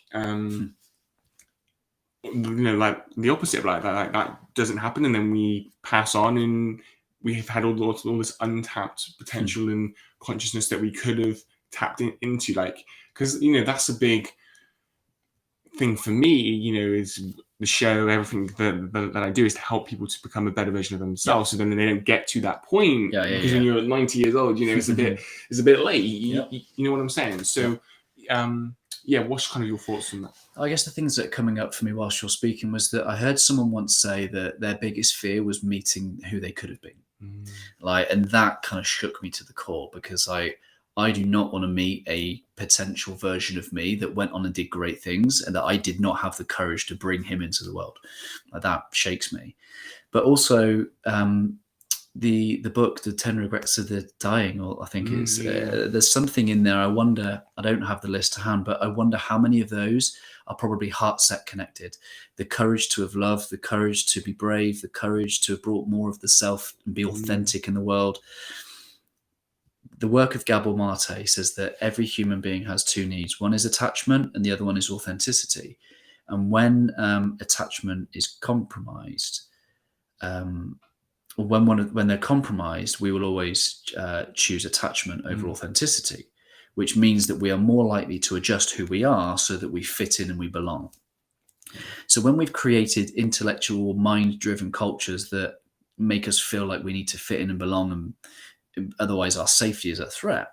like the opposite of like that doesn't happen, and then we pass on and we've had all this untapped potential and consciousness that we could have tapped into, like, because that's a big thing for me, is the show, everything that I do is to help people to become a better version of themselves, so then they don't get to that point, because when you're 90 years old, it's a bit late. You know what I'm saying? So what's kind of your thoughts on that? I guess the things that are coming up for me whilst you're speaking was that I heard someone once say that their biggest fear was meeting who they could have been. And that kind of shook me to the core, because I do not want to meet a potential version of me that went on and did great things and that I did not have the courage to bring him into the world. That shakes me. But also the book, The 10 Regrets of the Dying, or I think it's, there's something in there. I wonder, I don't have the list to hand, but I wonder how many of those are probably heart set connected. The courage to have loved, the courage to be brave, the courage to have brought more of the self and be authentic in the world. The work of Gabor Mate says that every human being has two needs. One is attachment and the other one is authenticity. And when attachment is compromised, when they're compromised, we will always choose attachment over authenticity, which means that we are more likely to adjust who we are so that we fit in and we belong. So when we've created intellectual, mind-driven cultures that make us feel like we need to fit in and belong, and otherwise our safety is at threat,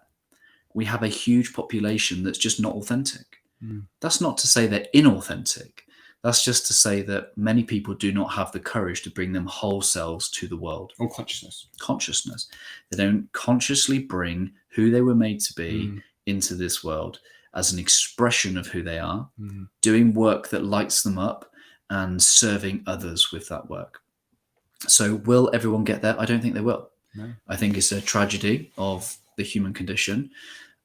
we have a huge population that's just not authentic. That's not to say they're inauthentic. That's just to say that many people do not have the courage to bring them whole selves to the world. Or consciousness. Consciousness. They don't consciously bring who they were made to be into this world as an expression of who they are, doing work that lights them up and serving others with that work. So will everyone get there? I don't think they will. No. I think it's a tragedy of the human condition.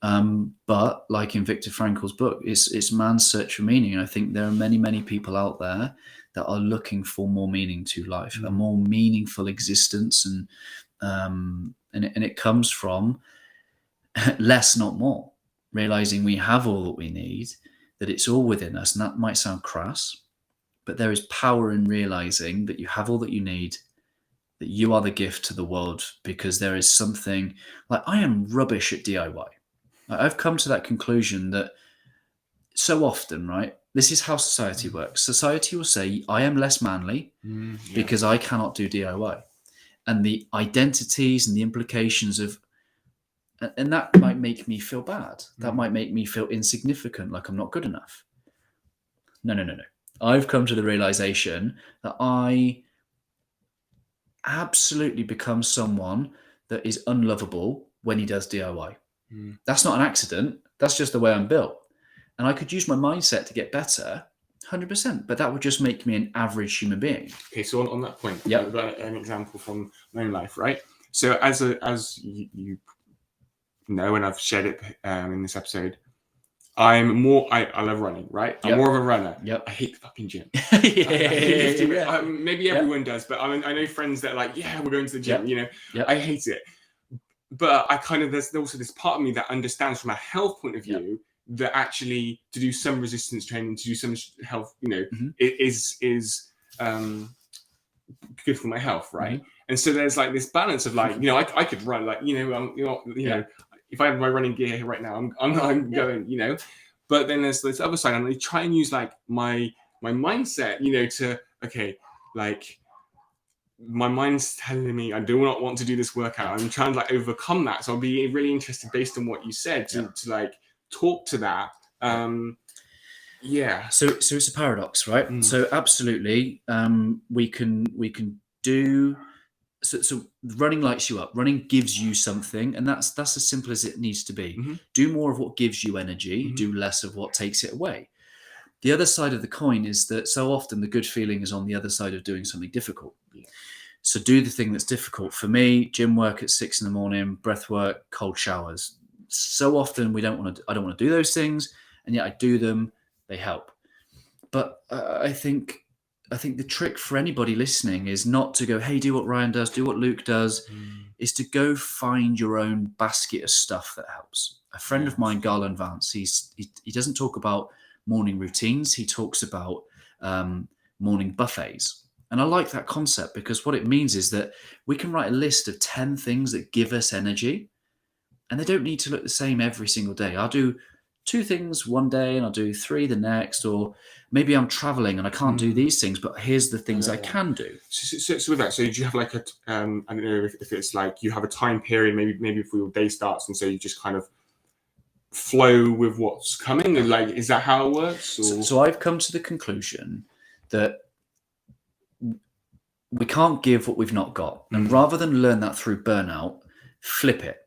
But like in Viktor Frankl's book, it's man's search for meaning. And I think there are many, many people out there that are looking for more meaning to life, a more meaningful existence. And it comes from less, not more, realizing we have all that we need, that it's all within us. And that might sound crass, but there is power in realizing that you have all that you need, that you are the gift to the world, because there is something like, I am rubbish at DIY. I've come to that conclusion that so often, right, this is how society works. Society will say, I am less manly because I cannot do DIY. And the identities and the implications of, and that might make me feel bad. That might make me feel insignificant, like I'm not good enough. No. I've come to the realization that I absolutely become someone that is unlovable when he does DIY. That's not an accident. That's just the way I'm built. And I could use my mindset to get better, 100%, but that would just make me an average human being. Okay, so on that point, I've got an example from my own life, right? So as you know, and I've shared it in this episode, I love running, right? I'm more of a runner. I hate the fucking gym. Maybe everyone does, but I know friends that are like, we're going to the gym, I hate it. But there's also this part of me that understands from a health point of view that actually to do some resistance training, to do some health, it is good for my health, right? And so there's like this balance of like, I could run, like, if I had my running gear right now, I'm going, but then there's this other side, and I try and use like my mindset, to, okay, like, my mind's telling me I do not want to do this workout. I'm trying to like overcome that. So I'll be really interested, based on what you said, to like talk to that. So it's a paradox, right? So absolutely, we can do. So running lights you up. Running gives you something, and that's as simple as it needs to be. Do more of what gives you energy. Do less of what takes it away. The other side of the coin is that so often the good feeling is on the other side of doing something difficult. So do the thing that's difficult. For me, gym work at 6 a.m, breath work, cold showers. So often I don't want to do those things, and yet I do them. They help. But I think the trick for anybody listening is not to go, hey, do what Ryan does, do what Luke does, is to go find your own basket of stuff that helps. A friend of mine, Garland Vance, he doesn't talk about morning routines. He talks about morning buffets. And I like that concept, because what it means is that we can write a list of 10 things that give us energy, and they don't need to look the same every single day. I'll do 2 things one day and I'll do 3 the next, or maybe I'm traveling and I can't do these things, but here's the things I can do. So with that, so do you have like I don't know if it's like you have a time period, maybe before your day starts, and so you just kind of flow with what's coming, and like, is that how it works? Or? So I've come to the conclusion that we can't give what we've not got. And rather than learn that through burnout, flip it.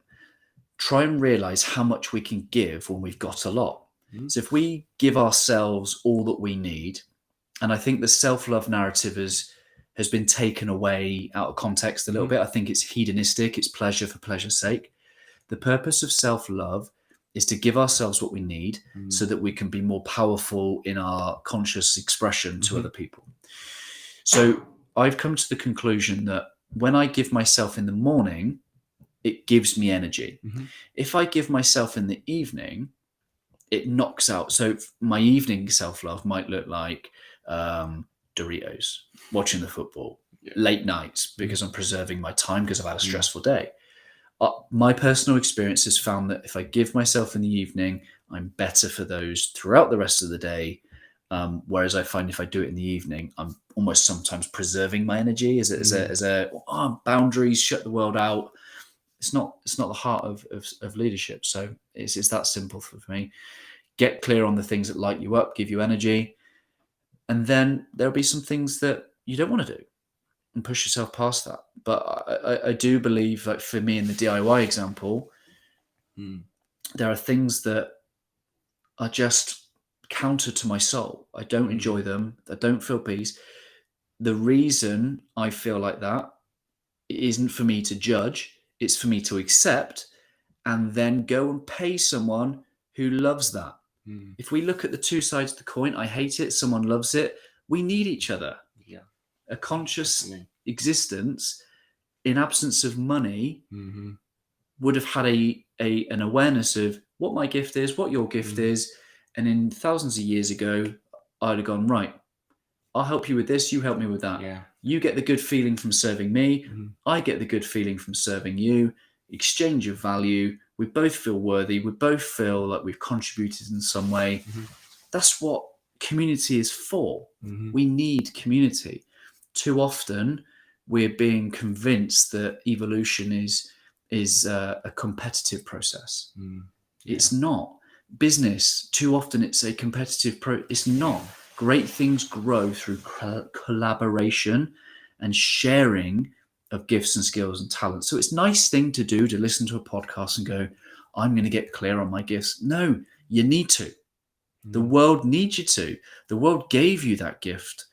Try and realize how much we can give when we've got a lot. So if we give ourselves all that we need, and I think the self-love narrative has been taken away out of context a little bit. I think it's hedonistic. It's pleasure for pleasure's sake. The purpose of self-love is to give ourselves what we need so that we can be more powerful in our conscious expression to other people. So I've come to the conclusion that when I give myself in the morning, it gives me energy. If I give myself in the evening, it knocks out. So my evening self-love might look like Doritos, watching the football, late nights, because I'm preserving my time because I've had a stressful day. My personal experience has found that if I give myself in the evening, I'm better for those throughout the rest of the day. Whereas I find if I do it in the evening, I'm almost sometimes preserving my energy as a boundaries, shut the world out. It's not the heart of leadership. So it's that simple for me. Get clear on the things that light you up, give you energy, And then there'll be some things that you don't want to do and push yourself past that. But I do believe, like for me in the DIY example, there are things that are just counter to my soul. I don't enjoy them. I don't feel peace. The reason I feel like that isn't for me to judge. It's for me to accept and then go and pay someone who loves that. If we look at the two sides of the coin, I hate it, someone loves it, we need each other. Yeah. A conscious Definitely. existence in absence of money would have had an awareness of what my gift is, what your gift is. And in thousands of years ago, I'd have gone, right, I'll help you with this, you help me with that. Yeah. You get the good feeling from serving me, I get the good feeling from serving you, exchange of value, we both feel worthy, we both feel like we've contributed in some way. That's what community is for. We need community. Too often, we're being convinced that evolution is a competitive process. It's not. Business, too often it's a competitive it's not. Great things grow through collaboration and sharing of gifts and skills and talents. So it's a nice thing to do to listen to a podcast and go, I'm going to get clear on my gifts. No, you need to. The world needs you to. The world gave you that gift,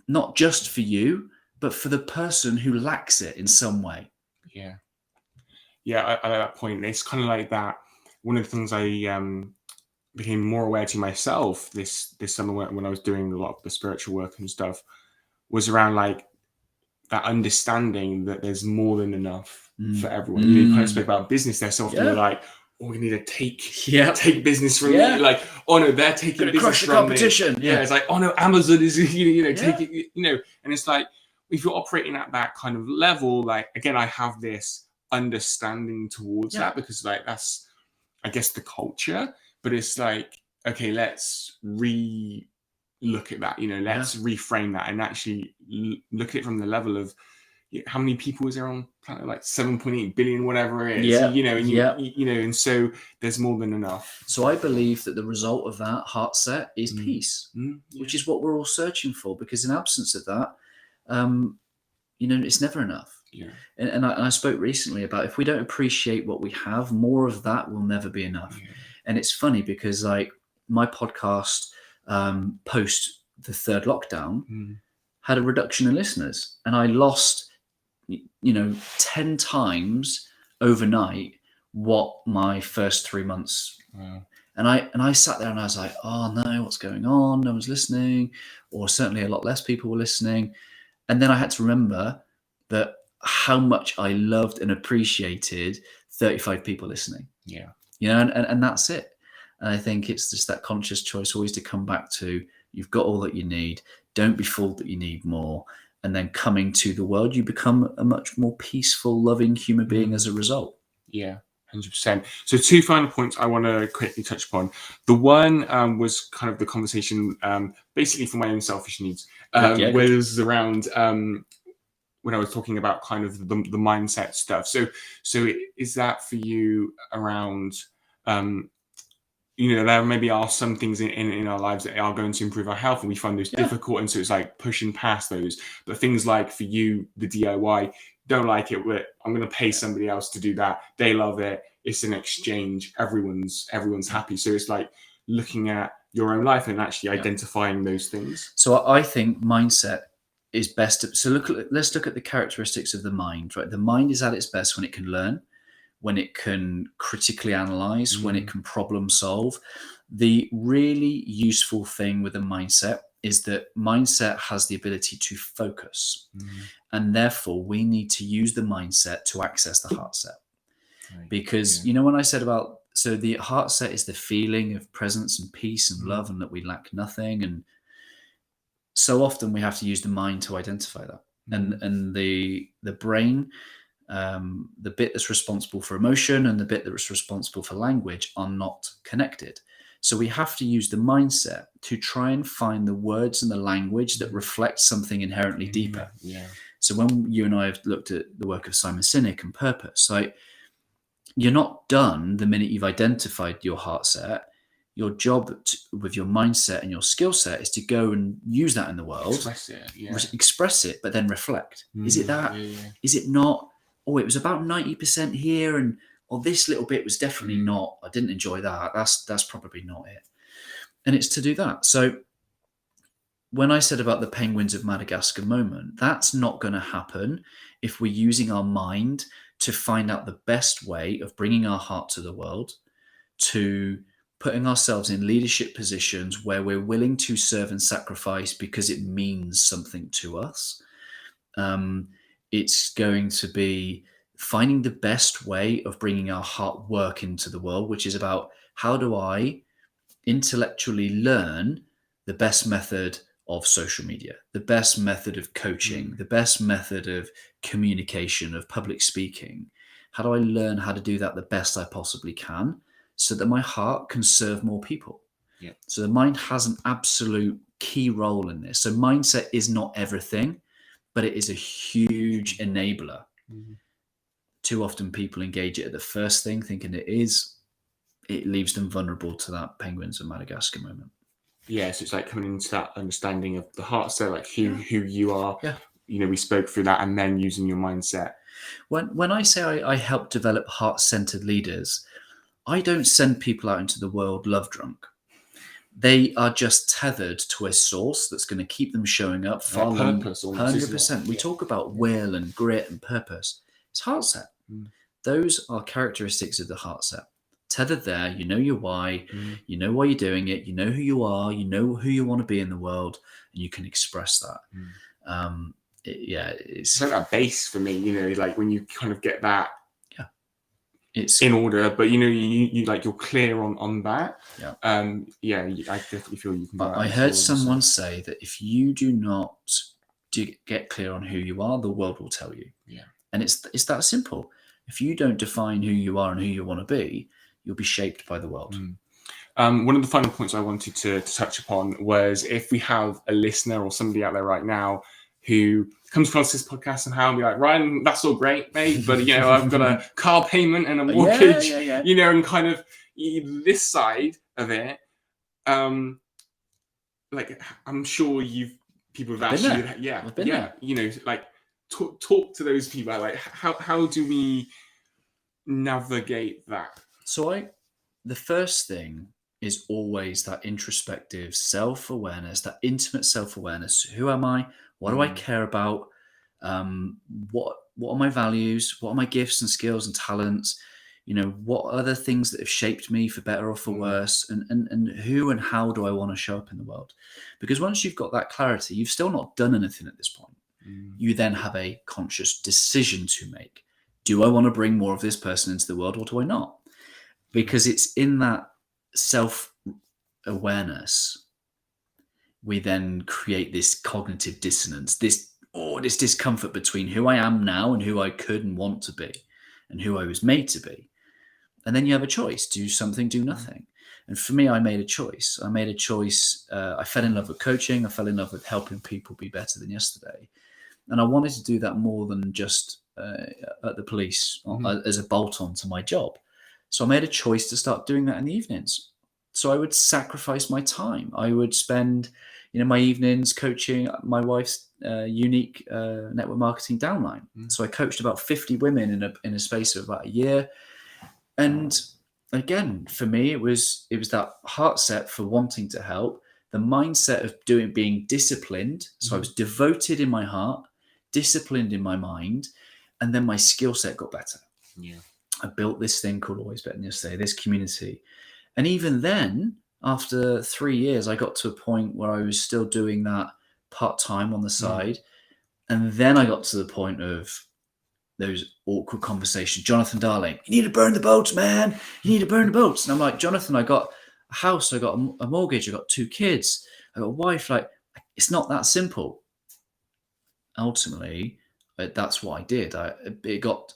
not just for you, but for the person who lacks it in some way. Yeah. Yeah, I like that point. It's kind of like that. One of the things I became more aware to myself this summer when I was doing a lot of the spiritual work and stuff was around like that understanding that there's more than enough for everyone. You kind of spoke about business there. So often you're like, oh, we need to take business from me. Like, oh no, they're taking business crush the from competition. me. Yeah, it's like, oh no, Amazon is taking and it's like if you're operating at that kind of level, like again, I have this understanding towards that because like that's I guess the culture, but it's like, okay, let's look at that, let's reframe that and actually look at it from the level of how many people is there on planet, like 7.8 billion, whatever it is, and so there's more than enough. So I believe that the result of that heart set is peace, which is what we're all searching for, because in absence of that, it's never enough. Yeah. And I spoke recently about if we don't appreciate what we have, more of that will never be enough. Yeah. And it's funny because like my podcast post the third lockdown had a reduction in listeners, and I lost 10 times overnight what my first 3 months. Wow. And I sat there and I was like, oh no, what's going on? No one's listening, or certainly a lot less people were listening. And then I had to remember that how much I loved and appreciated 35 people listening. Yeah. And that's it. And I think it's just that conscious choice always to come back to, you've got all that you need. Don't be fooled that you need more. And then coming to the world, you become a much more peaceful, loving human being as a result. Yeah, 100%. So 2 final points I want to quickly touch upon. The one was kind of the conversation, basically for my own selfish needs, was around when I was talking about kind of the mindset stuff. So is that for you around, there maybe are some things in our lives that are going to improve our health and we find those difficult. And so it's like pushing past those. But things like for you, the DIY, don't like it, but I'm going to pay somebody else to do that. They love it. It's an exchange. Everyone's happy. So it's like looking at your own life and actually identifying those things. So I think mindset is best. So let's look at the characteristics of the mind, right? The mind is at its best when it can learn, when it can critically analyze, when it can problem solve. The really useful thing with a mindset is that mindset has the ability to focus. And therefore, we need to use the mindset to access the heart set. Right. Because, when I said about, so the heart set is the feeling of presence and peace and love and that we lack nothing. And so often we have to use the mind to identify that. And the brain, the bit that's responsible for emotion and the bit that's responsible for language are not connected. So we have to use the mindset to try and find the words and the language that reflect something inherently deeper. Yeah. So when you and I have looked at the work of Simon Sinek and purpose, like you're not done the minute you've identified your heart set. Your job with your mindset and your skill set is to go and use that in the world, express it, but then reflect. Is it that? Is it not? Oh, it was about 90% here, and this little bit was definitely not. I didn't enjoy that. That's probably not it. And it's to do that. So when I said about the penguins of Madagascar moment, that's not going to happen if we're using our mind to find out the best way of bringing our heart to the world, to putting ourselves in leadership positions where we're willing to serve and sacrifice because it means something to us. It's going to be finding the best way of bringing our heart work into the world, which is about how do I intellectually learn the best method of social media, the best method of coaching, the best method of communication, of public speaking. How do I learn how to do that the best I possibly can so that my heart can serve more people? Yeah. So the mind has an absolute key role in this. So mindset is not everything, but it is a huge enabler. Too often people engage it at the first thing thinking it is. It leaves them vulnerable to that penguins of Madagascar moment. Yeah, so it's like coming into that understanding of the heart, so like who you are. Yeah. We spoke through that, and then using your mindset. When I say I help develop heart-centered leaders, I don't send people out into the world love drunk. They are just tethered to a source that's going to keep them showing up far longer. 100%. We talk about will and grit and purpose. It's heart set. Those are characteristics of the heart set. Tethered there, you know your why, you know why you're doing it, you know who you are, you know who you want to be in the world, and you can express that. It's like that base for me, like when you kind of get that it's in order, but you like you're clear on that. I definitely feel you can do that. I heard someone say that if you do not get clear on who you are, the world will tell you. And it's that simple. If you don't define who you are and who you want to be, you'll be shaped by the world. One of the final points I wanted to touch upon was if we have a listener or somebody out there right now who comes across this podcast and be like, Ryan, that's all great, mate, but I've got a car payment and a mortgage, and kind of this side of it. Like I'm sure people have asked you, like talk to those people. Like how do we navigate that? So the first thing is always that introspective self-awareness, that intimate self-awareness. Who am I? What do I care about? What are my values? What are my gifts and skills and talents? What are the things that have shaped me for better or for worse? And who and how do I want to show up in the world? Because once you've got that clarity, you've still not done anything at this point. You then have a conscious decision to make. Do I want to bring more of this person into the world or do I not? Because it's in that self-awareness, we then create this cognitive dissonance, this discomfort between who I am now and who I could and want to be and who I was made to be. And then you have a choice, do something, do nothing. And for me, I made a choice. I fell in love with coaching. I fell in love with helping people be better than yesterday. And I wanted to do that more than just at the police as a bolt-on to my job. So I made a choice to start doing that in the evenings. So I would sacrifice my time. I would spend, my evenings coaching my wife's unique network marketing downline. So I coached about 50 women in a space of about a year. And again, for me, it was that heart set for wanting to help, the mindset of being disciplined. So I was devoted in my heart, disciplined in my mind, and then my skill set got better. I built this thing called Always Better Than Yesterday, this community. And even then, after 3 years, I got to a point where I was still doing that part-time on the side. And then I got to the point of those awkward conversations. Jonathan, darling, you need to burn the boats, man. You need to burn the boats. And I'm like, Jonathan, I got a house, I got a mortgage, I got 2 kids, I got a wife. Like, it's not that simple. Ultimately, that's what I did. It got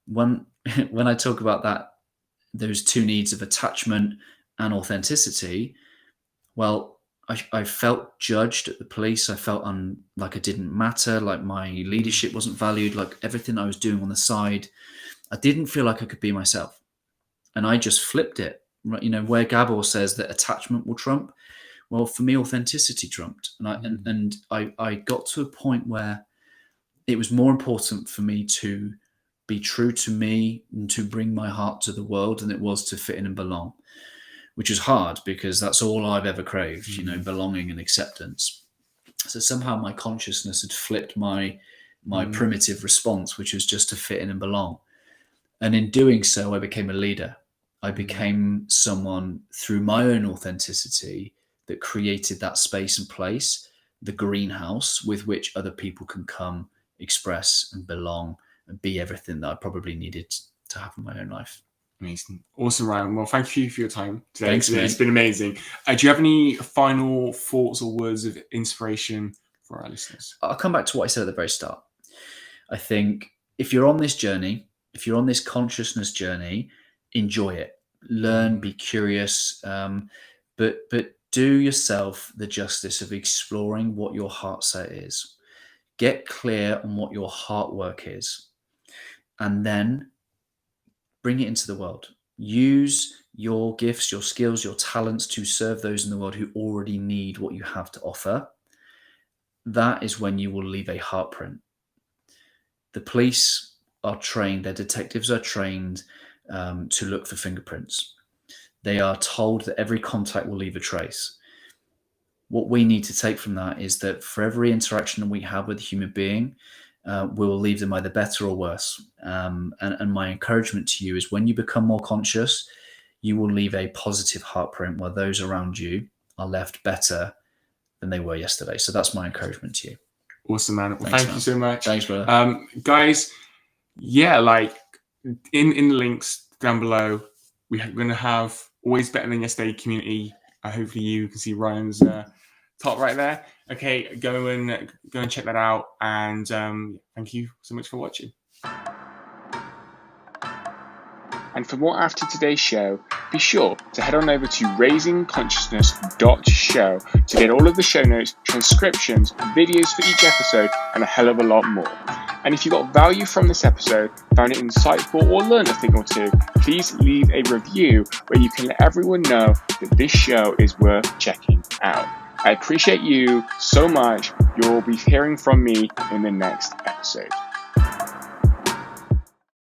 when I talk about that, those 2 needs of attachment and authenticity. Well, I felt judged at the police. I felt like I didn't matter, like my leadership wasn't valued, like everything I was doing on the side. I didn't feel like I could be myself. And I just flipped it. You know, where Gabor says that attachment will trump, well, for me, authenticity trumped. And I got to a point where it was more important for me to be true to me and to bring my heart to the world than it was to fit in and belong, which is hard because that's all I've ever craved, you know, belonging and acceptance. So somehow my consciousness had flipped my primitive response, which was just to fit in and belong. And in doing so, I became a leader. I became someone through my own authenticity that created that space and place, the greenhouse with which other people can come, express and belong and be everything that I probably needed to have in my own life. Amazing. Awesome, Ryan. Well, thank you for your time today. Thanks, It's been amazing. Do you have any final thoughts or words of inspiration for our listeners? I'll come back to what I said at the very start. I think if you're on this journey, if you're on this consciousness journey, enjoy it. Learn, be curious, but do yourself the justice of exploring what your heart set is. Get clear on what your heart work is, and then bring it into the world. Use your gifts, your skills, your talents to serve those in the world who already need what you have to offer. That is when you will leave a heartprint. The police are trained, their detectives are trained to look for fingerprints. They are told that every contact will leave a trace. What we need to take from that is that for every interaction that we have with a human being, we will leave them either better or worse. And my encouragement to you is when you become more conscious, you will leave a positive heartprint where those around you are left better than they were yesterday. So that's my encouragement to you. Awesome, man. Well, thank you so much. Thanks, brother. Guys, yeah, like in the links down below, we're going to have Always Better Than Yesterday community. Hopefully you can see Ryan's top right there. Okay, go and check that out. And thank you so much for watching. And for more after today's show, be sure to head on over to raisingconsciousness.show to get all of the show notes, transcriptions, videos for each episode, and a hell of a lot more. And if you got value from this episode, found it insightful, or learned a thing or two, please leave a review where you can let everyone know that this show is worth checking out. I appreciate you so much. You'll be hearing from me in the next episode.